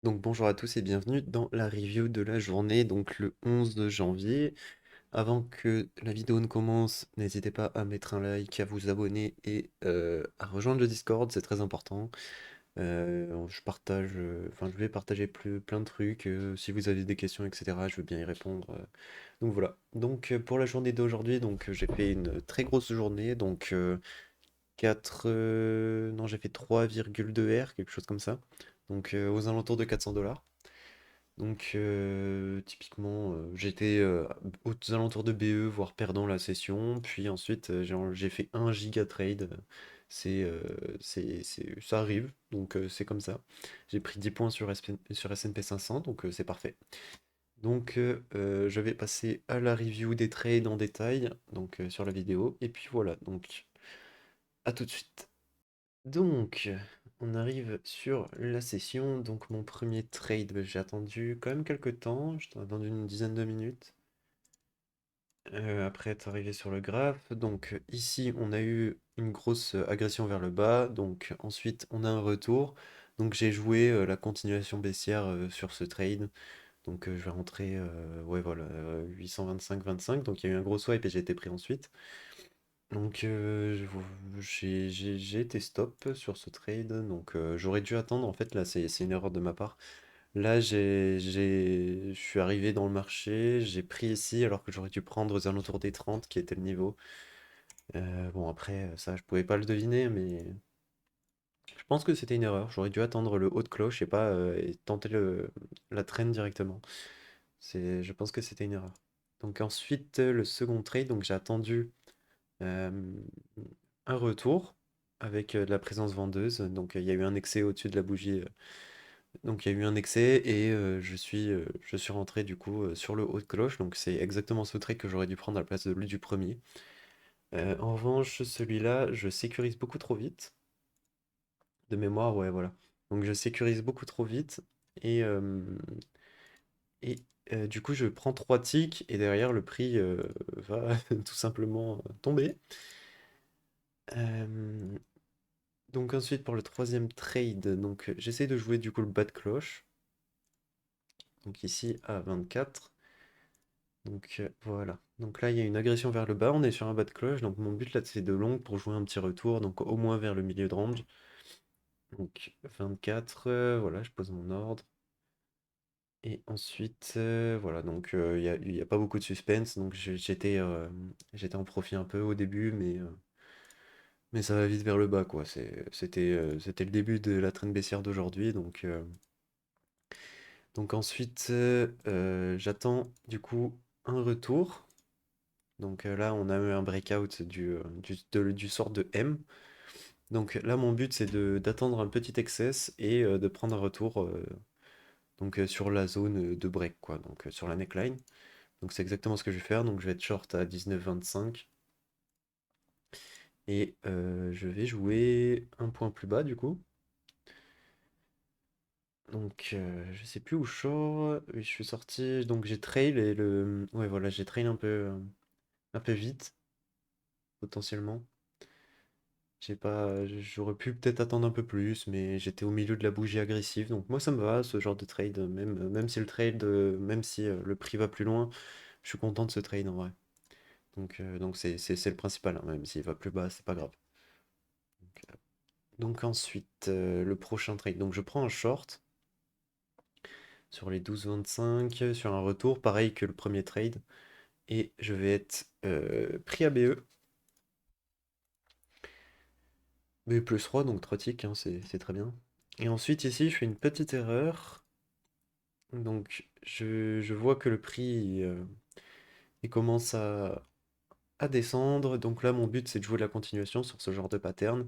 Donc bonjour à tous et bienvenue dans la review de la journée, donc le 11 de janvier. Avant que la vidéo ne commence, n'hésitez pas à mettre un like, à vous abonner et à rejoindre le Discord, c'est très important. Je vais partager plein de trucs. Si vous avez des questions, etc., je veux bien y répondre. Donc voilà. Donc pour la journée d'aujourd'hui, j'ai fait une très grosse journée, 4, non j'ai fait 3,2 R, quelque chose comme ça. Donc aux alentours de 400 $. Typiquement, j'étais aux alentours de BE, voire perdant la session. Puis ensuite, j'ai fait un giga trade. C'est, ça arrive, c'est comme ça. J'ai pris 10 points sur S&P 500, c'est parfait. Je vais passer à la review des trades en détail, sur la vidéo. Et puis voilà, à tout de suite. Donc, on arrive sur la session. Donc, mon premier trade, j'ai attendu quand même quelques temps. J'ai attendu une dizaine de minutes. Après être arrivé sur le graphe. Ici, on a eu une grosse agression vers le bas. Donc, ensuite, on a un retour. Donc, j'ai joué la continuation baissière sur ce trade. Je vais rentrer, ouais, voilà, 825,25. Donc, il y a eu un gros swipe et j'ai été pris ensuite. J'ai été stop sur ce trade, j'aurais dû attendre, en fait, là, c'est une erreur de ma part. Là, je suis arrivé dans le marché, j'ai pris ici, alors que j'aurais dû prendre aux alentours des 30, qui était le niveau. Bon, après, ça, je pouvais pas le deviner, mais je pense que c'était une erreur. J'aurais dû attendre le haut de cloche et pas et tenter la traîne directement. Je pense que c'était une erreur. Donc ensuite, le second trade, j'ai attendu euh, un retour avec de la présence vendeuse. Il y a eu un excès au-dessus de la bougie. Il y a eu un excès et je suis rentré du coup sur le haut de cloche. Donc c'est exactement ce trade que j'aurais dû prendre à la place de lui du premier. En revanche, celui-là, je sécurise beaucoup trop vite. De mémoire, ouais, voilà. Donc je sécurise beaucoup trop vite et, et du coup je prends 3 ticks et derrière le prix va tout simplement tomber. Euh, Donc ensuite pour le troisième trade, j'essaie de jouer du coup le bas de cloche. Donc ici à 24. Voilà. Donc là il y a une agression vers le bas, on est sur un bas de cloche. Donc mon but là c'est de long pour jouer un petit retour, donc au moins vers le milieu de range. Donc 24, voilà, je pose mon ordre. Et ensuite, voilà, il y a pas beaucoup de suspense, j'étais en profit un peu au début, mais ça va vite vers le bas, quoi. C'était le début de la traîne baissière d'aujourd'hui, donc ensuite, j'attends du coup un retour. Là, on a eu un breakout du sort de M. Donc là, mon but, c'est d'attendre un petit excess et de prendre un retour sur la zone de break, quoi, sur la neckline. Donc c'est exactement ce que je vais faire. Donc je vais être short à 19,25 et je vais jouer un point plus bas du coup. Je sais plus où je sors. Oui, je suis sorti. Donc j'ai trail et le. Ouais, voilà, j'ai trail un peu vite, potentiellement. J'ai pas. J'aurais pu peut-être attendre un peu plus, mais j'étais au milieu de la bougie agressive. Donc moi ça me va, ce genre de trade. Même si même si le prix va plus loin, je suis content de ce trade en vrai. C'est le principal, hein, même s'il va plus bas, c'est pas grave. Donc, euh, ensuite, le prochain trade. Donc je prends un short sur les 12,25 sur un retour, pareil que le premier trade. Et je vais être pris à BE. BE plus 3, donc 3 ticks, hein, c'est très bien. Et ensuite ici, je fais une petite erreur. Je vois que le prix il commence à descendre. Donc là, mon but, c'est de jouer la continuation sur ce genre de pattern.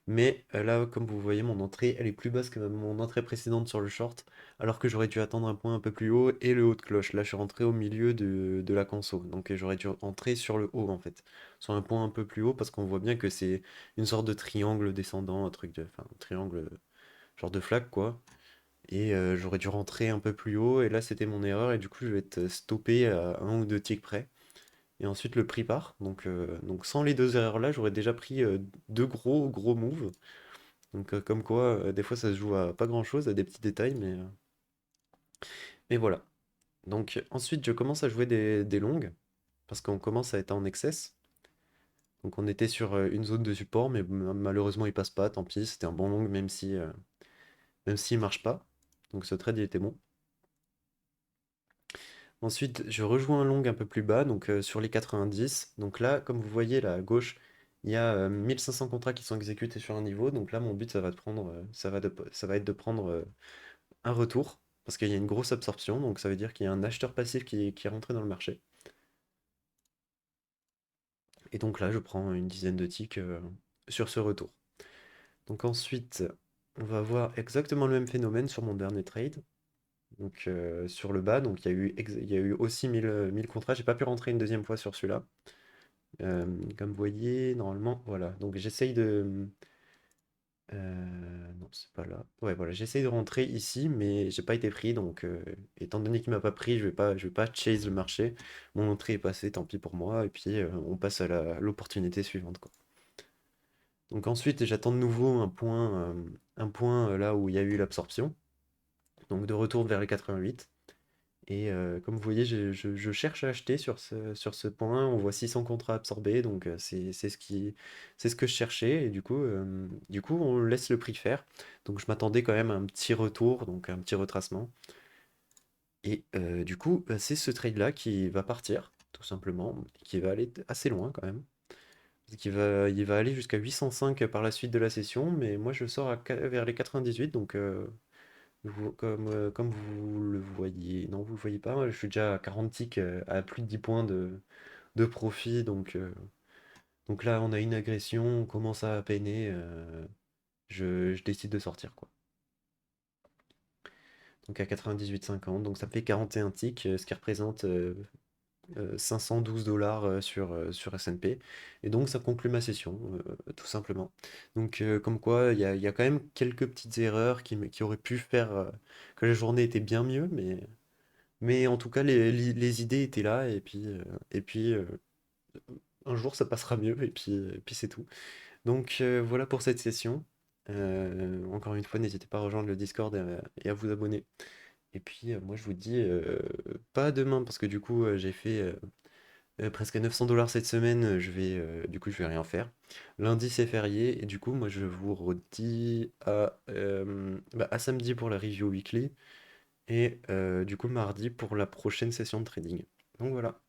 Mais là, comme vous voyez, mon entrée, elle est plus basse que mon entrée précédente sur le short, alors que j'aurais dû attendre un point un peu plus haut et le haut de cloche. Là, je suis rentré au milieu de la conso. J'aurais dû entrer sur le haut, en fait, sur un point un peu plus haut, parce qu'on voit bien que c'est une sorte de triangle descendant, enfin, un triangle, genre de flaque, quoi. Et j'aurais dû rentrer un peu plus haut, et là, c'était mon erreur, et du coup, je vais être stoppé à un ou deux ticks près. Et ensuite, le prix part. Donc sans les deux erreurs-là, j'aurais déjà pris deux gros moves. Comme quoi, des fois, ça se joue à pas grand-chose, à des petits détails, mais. Et voilà. Donc ensuite, je commence à jouer des longues, parce qu'on commence à être en excess. Donc on était sur une zone de support, mais malheureusement il passe pas, tant pis, c'était un bon long, même s'il marche pas. Donc ce trade il était bon. Ensuite, je rejoins un long un peu plus bas, donc sur les 90. Donc là, comme vous voyez là à gauche, il y a 1500 contrats qui sont exécutés sur un niveau. Donc là, mon but, ça va, ça va être de prendre un retour, parce qu'il y a une grosse absorption. Donc ça veut dire qu'il y a un acheteur passif qui est rentré dans le marché. Et donc là, je prends une dizaine de ticks sur ce retour. Donc ensuite, on va voir exactement le même phénomène sur mon dernier trade. Donc sur le bas, donc il y a eu aussi 1000 contrats. J'ai pas pu rentrer une deuxième fois sur celui-là. Comme vous voyez, normalement, voilà. Donc j'essaye de... non, c'est pas là. Ouais, voilà, j'essaye de rentrer ici, mais j'ai pas été pris. Donc étant donné qu'il m'a pas pris, je vais pas chase le marché. Mon entrée est passée, tant pis pour moi. Et puis on passe à l'opportunité suivante, quoi. Donc ensuite, j'attends de nouveau un point là où il y a eu l'absorption. Donc de retour vers les 88. Et comme vous voyez, je cherche à acheter sur ce point. On voit 600 contrats absorbés, donc c'est ce que je cherchais. Et du coup, on laisse le prix faire. Donc je m'attendais quand même à un petit retour, donc un petit retracement. Et du coup, bah, c'est ce trade-là qui va partir, tout simplement, qui va aller assez loin quand même. Il va aller jusqu'à 805 par la suite de la session, mais moi je sors vers les 98, donc comme vous le voyez, non, vous le voyez pas, moi, je suis déjà à 40 ticks, à plus de 10 points de profit, donc là, on a une agression, on commence à peiner, je décide de sortir, quoi. Donc à 98,50, donc ça fait 41 ticks, ce qui représente 512 dollars sur S&P. Et donc ça conclut ma session, tout simplement. Donc comme quoi, il y a quand même quelques petites erreurs qui auraient pu faire que la journée était bien mieux, mais en tout cas, les idées étaient là, et puis un jour ça passera mieux, et puis c'est tout. Donc voilà pour cette session. Encore une fois, n'hésitez pas à rejoindre le Discord et à vous abonner. Et puis moi je vous dis pas demain parce que du coup j'ai fait presque 900 dollars cette semaine. Du coup je vais rien faire. Lundi c'est férié et du coup moi je vous redis à samedi pour la review weekly et du coup mardi pour la prochaine session de trading. Donc voilà.